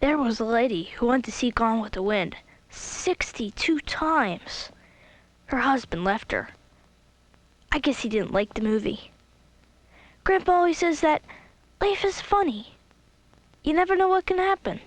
There was a lady who went to see Gone with the Wind 62 times. Her husband left her. I guess he didn't like the movie. Grandpa always says that life is funny. You never know what can happen.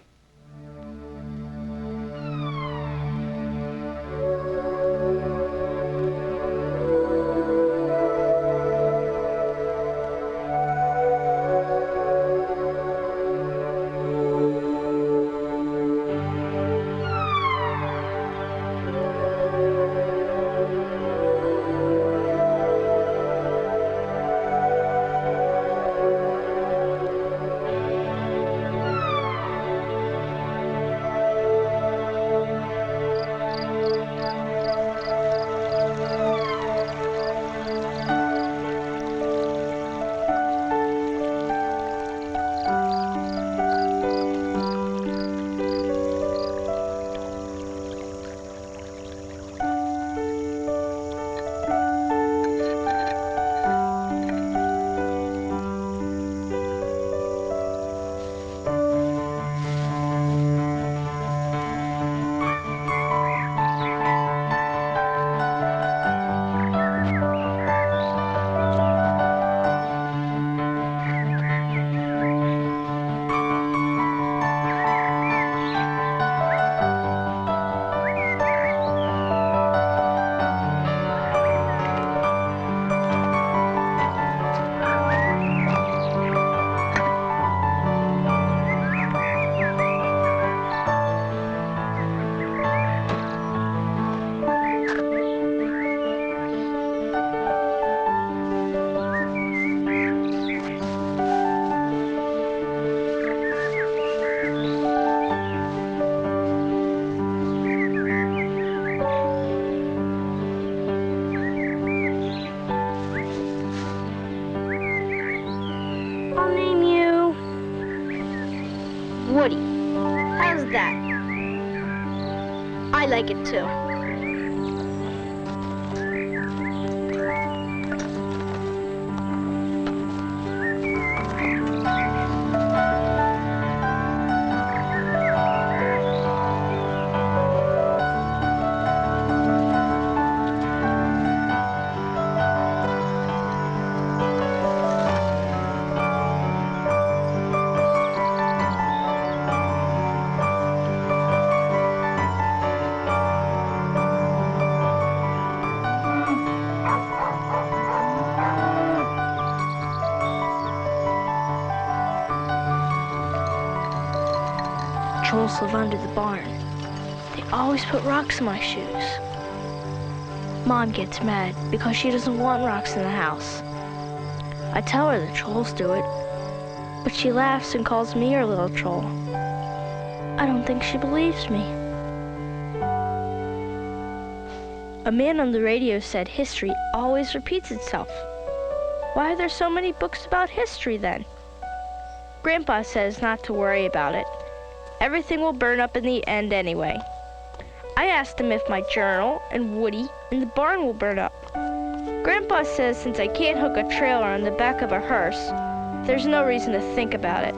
I like it too. Trolls live under the barn. They always put rocks in my shoes. Mom gets mad because she doesn't want rocks in the house. I tell her the trolls do it, but she laughs and calls me her little troll. I don't think she believes me. A man on the radio said history always repeats itself. Why are there so many books about history then? Grandpa says not to worry about it. Everything will burn up in the end anyway. I asked him if my journal and Woody and the barn will burn up. Grandpa says since I can't hook a trailer on the back of a hearse, there's no reason to think about it.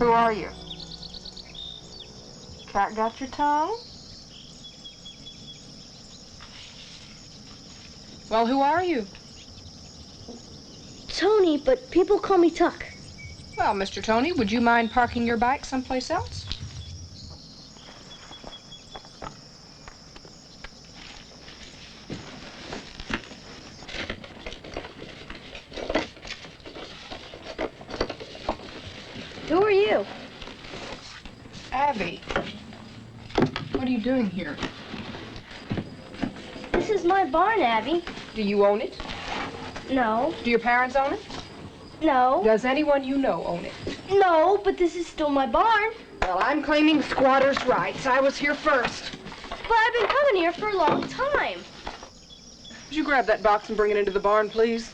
Who are you? Cat got your tongue? Well, who are you? Tony, but people call me Tuck. Well, Mr. Tony, would you mind parking your bike someplace else? Abby, what are you doing here? This is my barn, Abby. Do you own it? No. Do your parents own it? No. Does anyone you know own it? No, but this is still my barn. Well, I'm claiming squatters' rights. I was here first. But I've been coming here for a long time. Would you grab that box and bring it into the barn, please?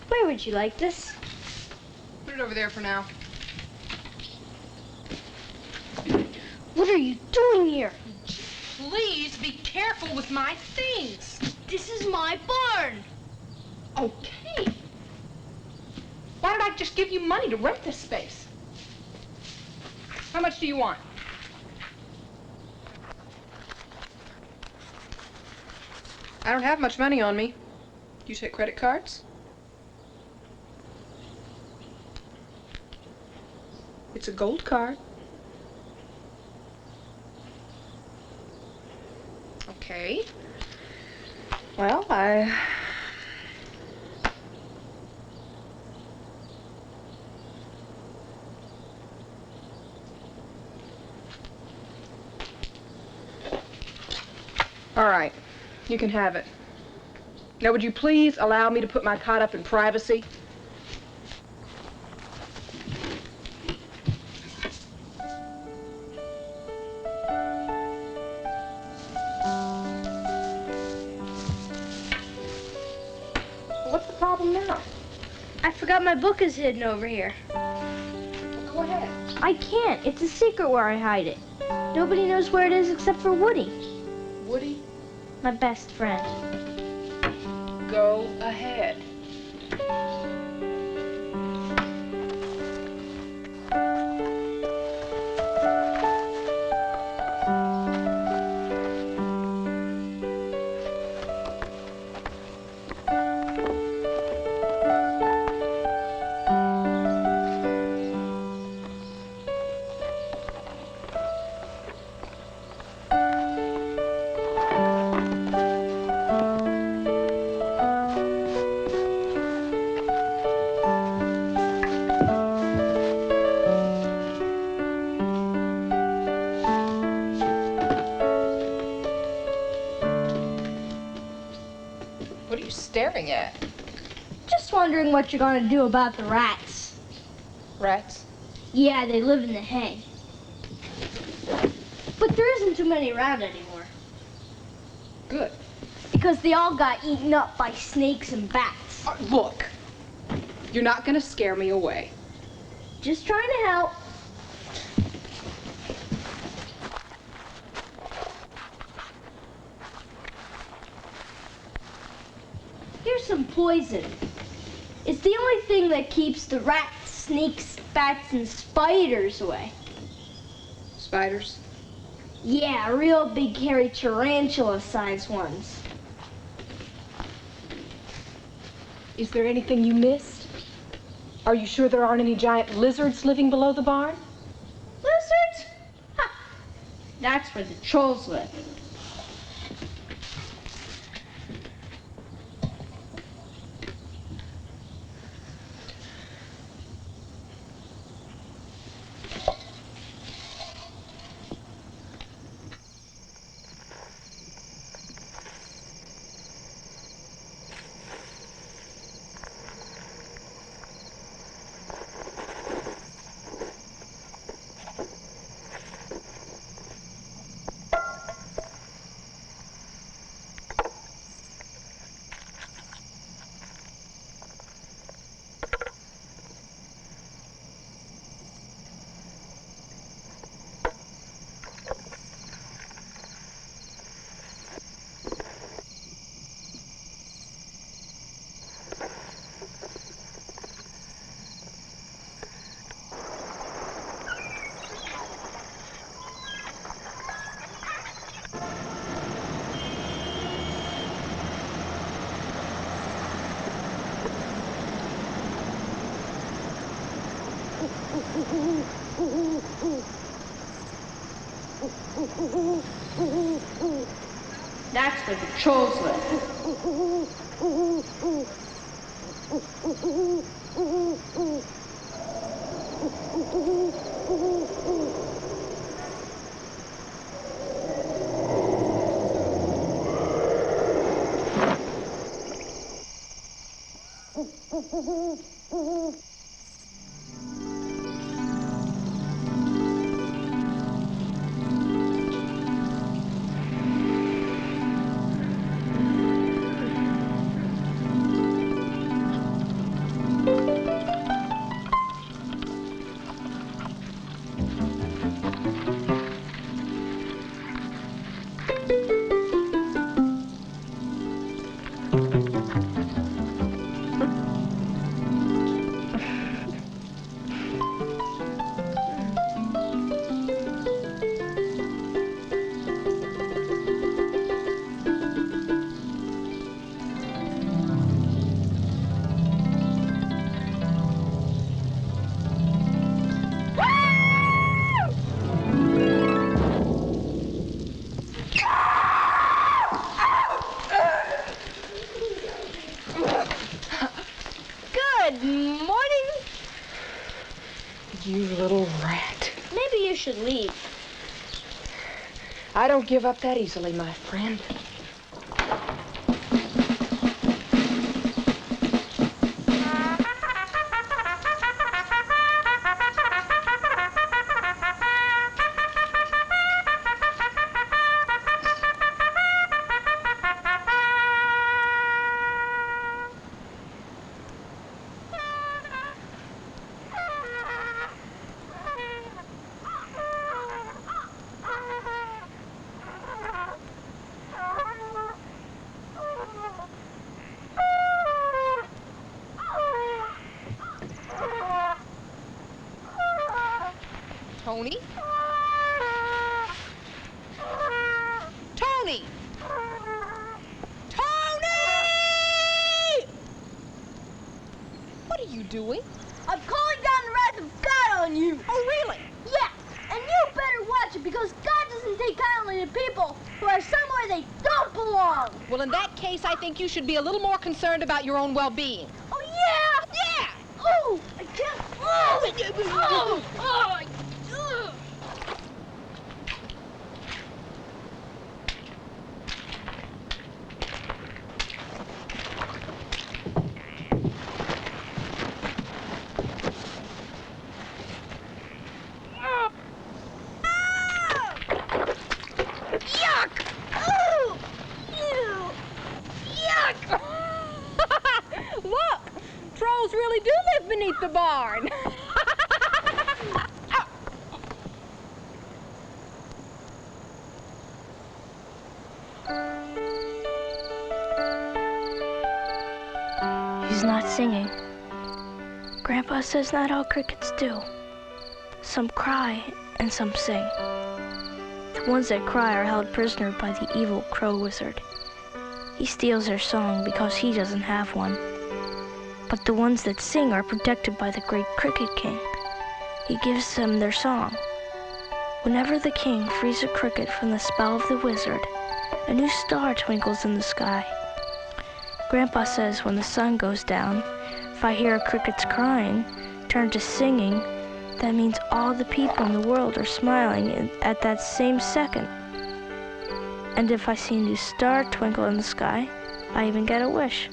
Where would you like this? Put it over there for now. What are you doing here? Please be careful with my things. This is my barn. Okay. Why don't I just give you money to rent this space? How much do you want? I don't have much money on me. Do you take credit cards? It's a gold card. Okay. Well, all right, you can have it. Now, would you please allow me to put my cot up in privacy? What's the problem now? I forgot my book is hidden over here. Go ahead. I can't. It's a secret where I hide it. Nobody knows where it is except for Woody, Woody, my best friend. go ahead. What are you staring at? Just wondering what you're gonna do about the rats. Rats? Yeah, they live in the hay. But there isn't too many around anymore. Good. Because they all got eaten up by snakes and bats. Look, you're not gonna scare me away. Just trying to help. Here's some poison. It's the only thing that keeps the rats, snakes, bats, and spiders away. Spiders? Yeah, real big, hairy tarantula-sized ones. Is there anything you missed? Are you sure there aren't any giant lizards living below the barn? Lizards? Ha! That's where the trolls live. That's where the trolls live. Good morning. You little rat. Maybe you should leave. I don't give up that easily, my friend. Tony? Tony! Tony! What are you doing? I'm calling down the wrath of God on you. Oh, really? Yeah, and you better watch it because God doesn't take kindly to people who are somewhere they don't belong. Well, in that case, I think you should be a little more concerned about your own well-being. Oh, yeah? Yeah! Oh, I can't. Oh, oh. Yuck! Oh, ew. Yuck. Look! Trolls really do live beneath the barn. He's not singing. Grandpa says not all crickets do. Some cry and some sing. The ones that cry are held prisoner by the evil crow wizard. He steals their song because he doesn't have one. But the ones that sing are protected by the great cricket king. He gives them their song. Whenever the king frees a cricket from the spell of the wizard, a new star twinkles in the sky. Grandpa says when the sun goes down, if I hear crickets crying, turn to singing, that means all the people in the world are smiling at that same second. And if I see a new star twinkle in the sky, I even get a wish.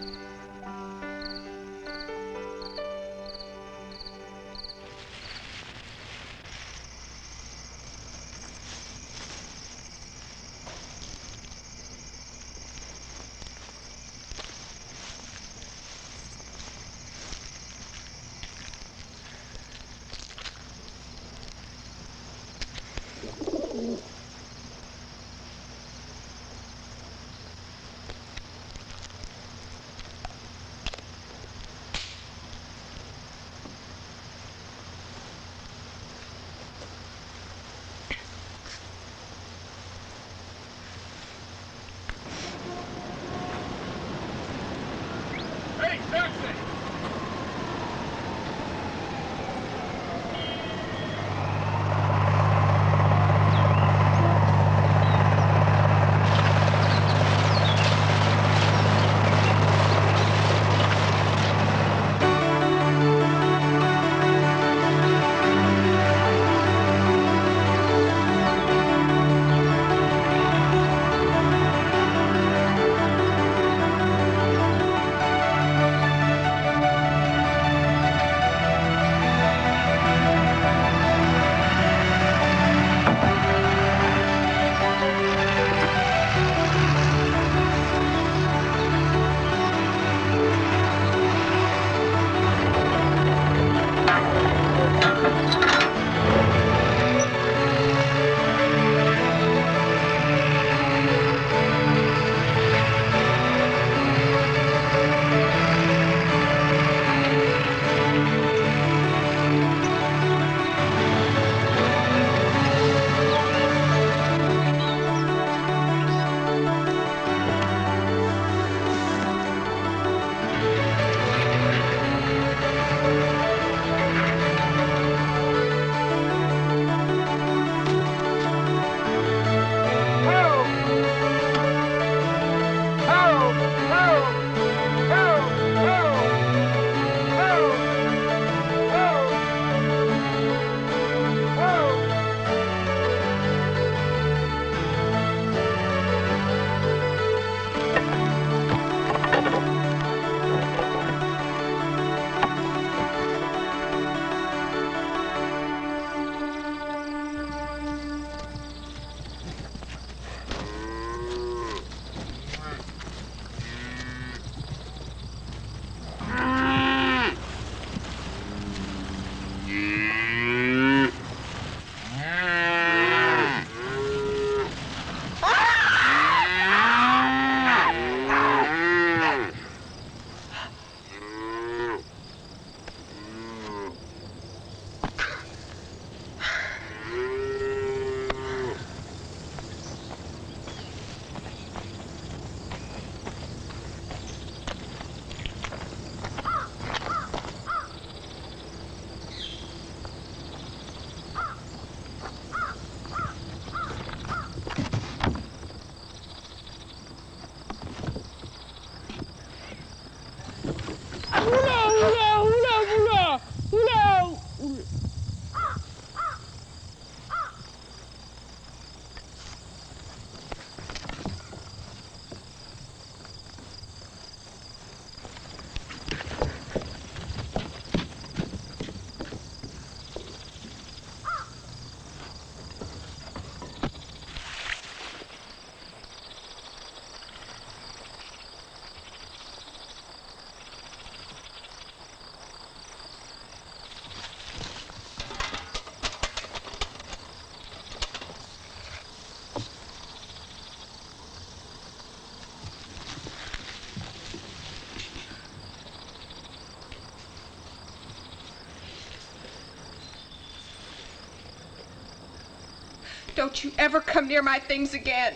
Don't you ever come near my things again.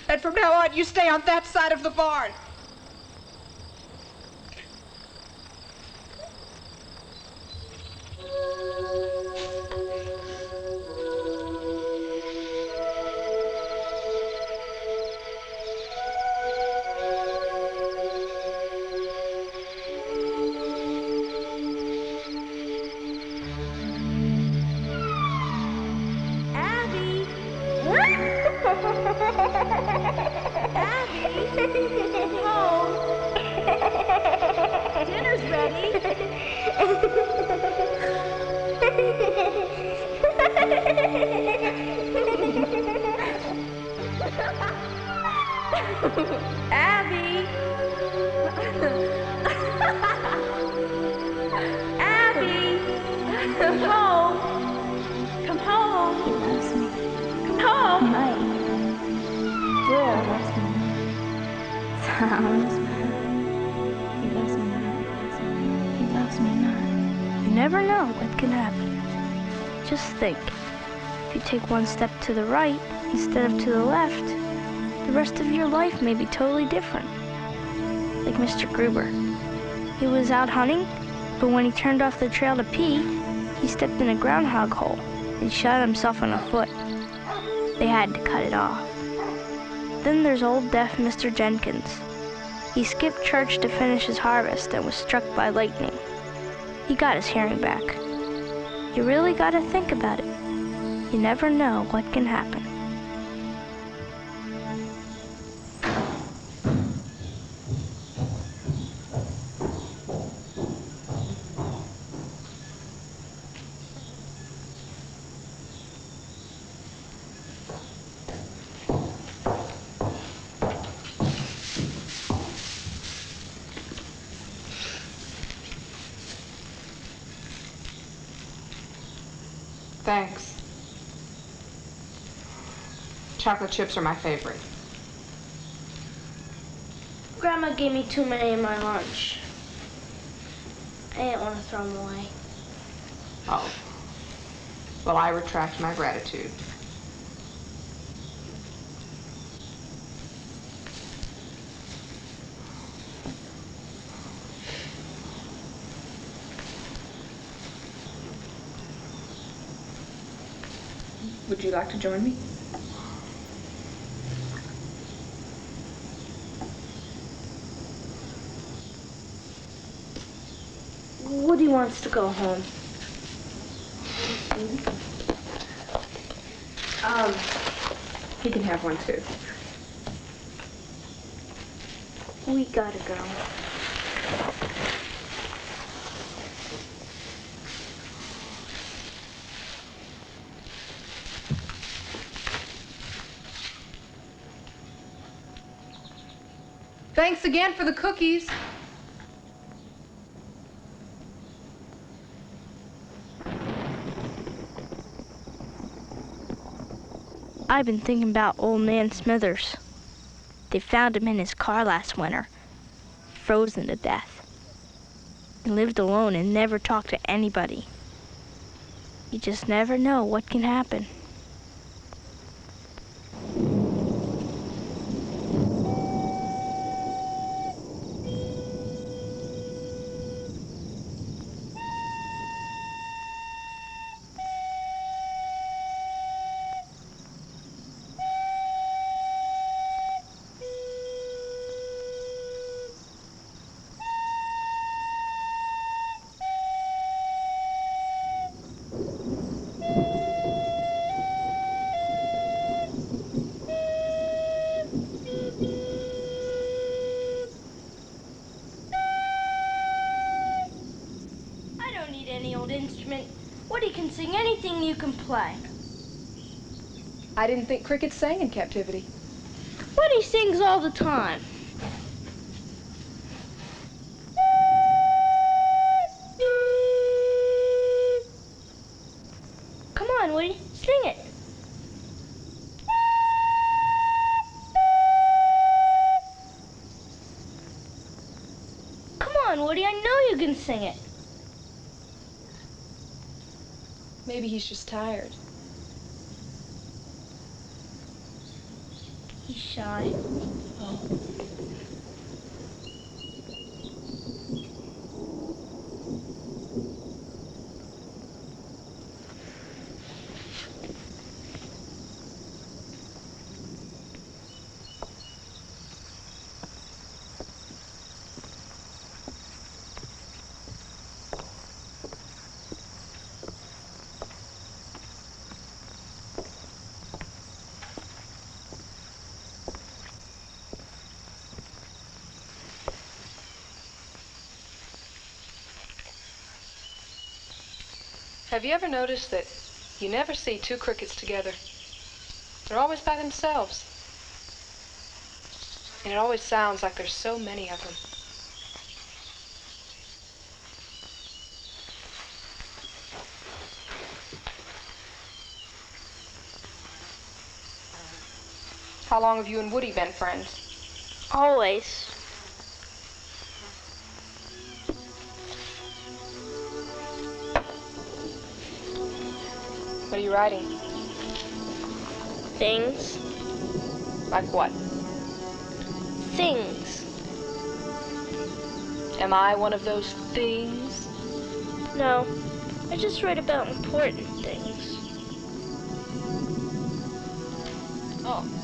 And from now on, you stay on that side of the barn. Think. If you take one step to the right instead of to the left, the rest of your life may be totally different. Like Mr. Gruber. He was out hunting, but when he turned off the trail to pee, he stepped in a groundhog hole and shot himself in the foot. They had to cut it off. Then there's old deaf Mr. Jenkins. He skipped church to finish his harvest and was struck by lightning. He got his hearing back. You really gotta think about it. You never know what can happen. Thanks. Chocolate chips are my favorite. Grandma gave me too many in my lunch. I didn't want to throw them away. Oh. Well, I retract my gratitude. Would you like to join me? Woody wants to go home. He can have one too. We gotta go. Thanks again for the cookies. I've been thinking about old man Smithers. They found him in his car last winter, frozen to death. He lived alone and never talked to anybody. You just never know what can happen. Instrument. Woody can sing anything you can play. I didn't think cricket sang in captivity. Woody sings all the time. Come on, Woody, sing it. Come on, Woody, I know you can sing it. Maybe he's just tired. He's shy. Oh. Have you ever noticed that you never see two crickets together? They're always by themselves. And it always sounds like there's so many of them. How long have you and Woody been friends? Always. What are you writing? Things. Like what? Things. Am I one of those things? No, I just write about important things. Oh.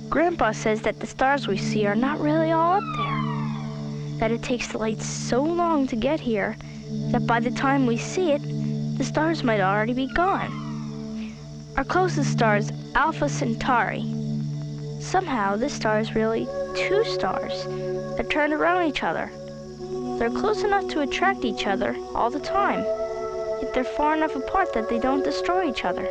Grandpa says that the stars we see are not really all up there. That it takes the light so long to get here that by the time we see it, the stars might already be gone. Our closest star is Alpha Centauri. Somehow, this star is really two stars that turn around each other. They're close enough to attract each other all the time, yet they're far enough apart that they don't destroy each other.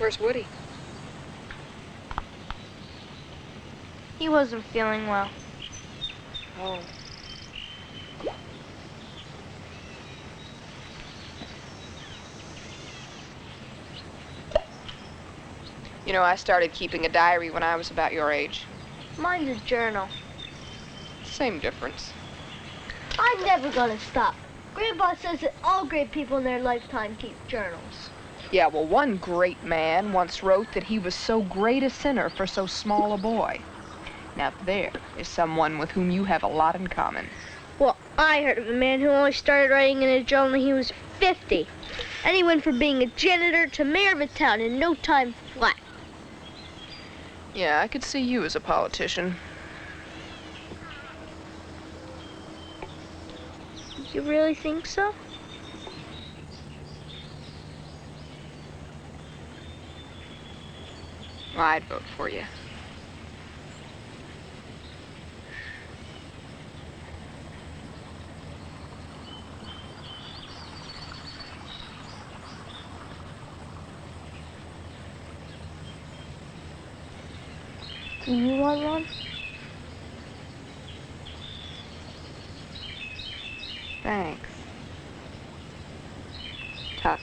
Where's Woody? He wasn't feeling well. Oh. You know, I started keeping a diary when I was about your age. Mine's a journal. Same difference. I'm never gonna stop. Grandpa says that all great people in their lifetime keep journals. Yeah, well, one great man once wrote that he was so great a sinner for so small a boy. Now there is someone with whom you have a lot in common. Well, I heard of a man who only started writing in a journal when he was 50. And he went from being a janitor to mayor of a town in no time flat. Yeah, I could see you as a politician. You really think so? Well, I'd vote for you. Do you want one? Thanks. Tuck.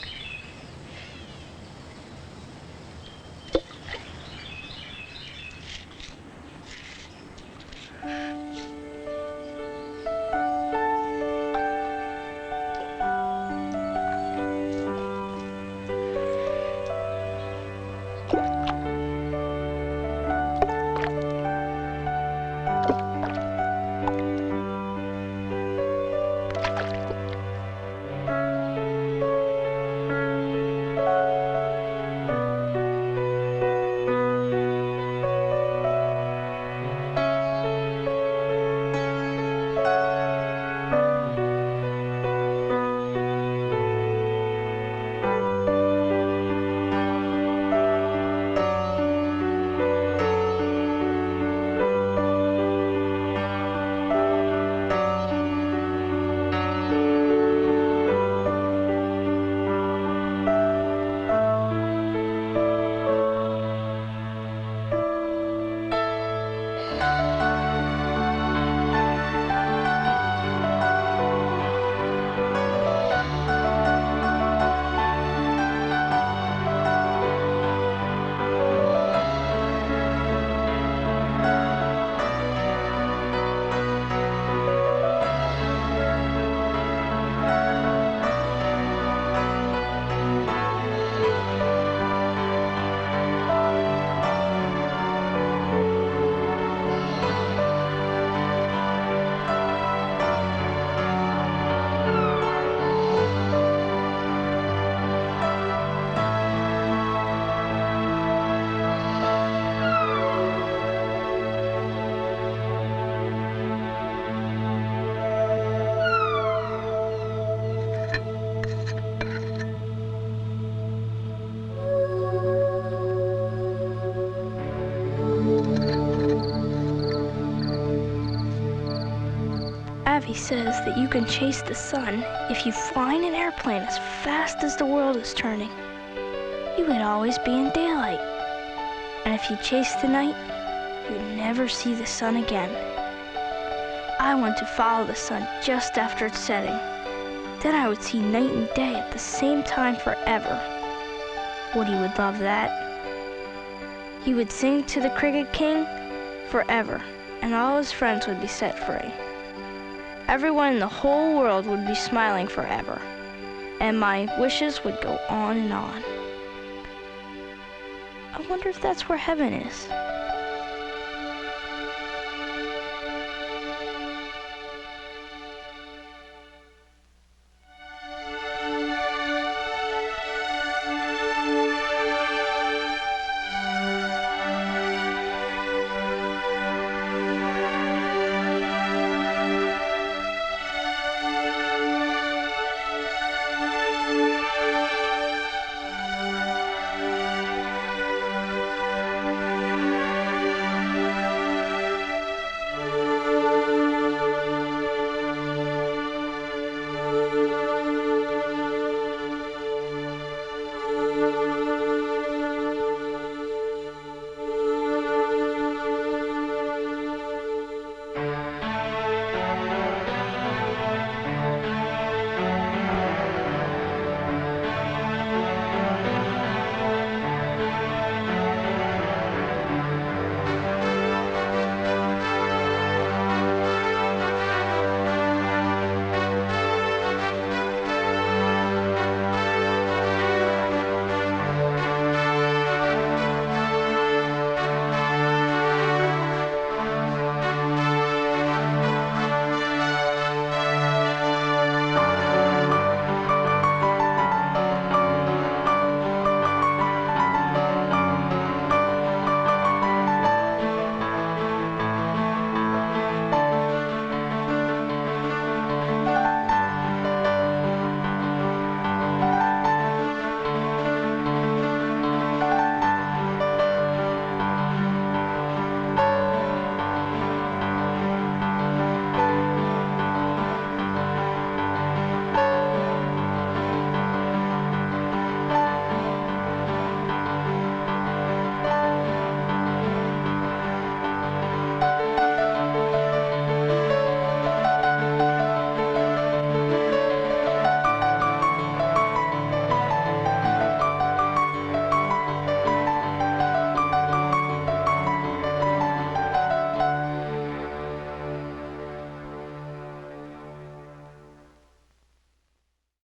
He says that you can chase the sun if you fly in an airplane as fast as the world is turning. You would always be in daylight. And if you chase the night, you'd never see the sun again. I want to follow the sun just after it's setting. Then I would see night and day at the same time forever. Woody would love that. He would sing to the Cricket King forever, and all his friends would be set free. Everyone in the whole world would be smiling forever, and my wishes would go on and on. I wonder if that's where heaven is.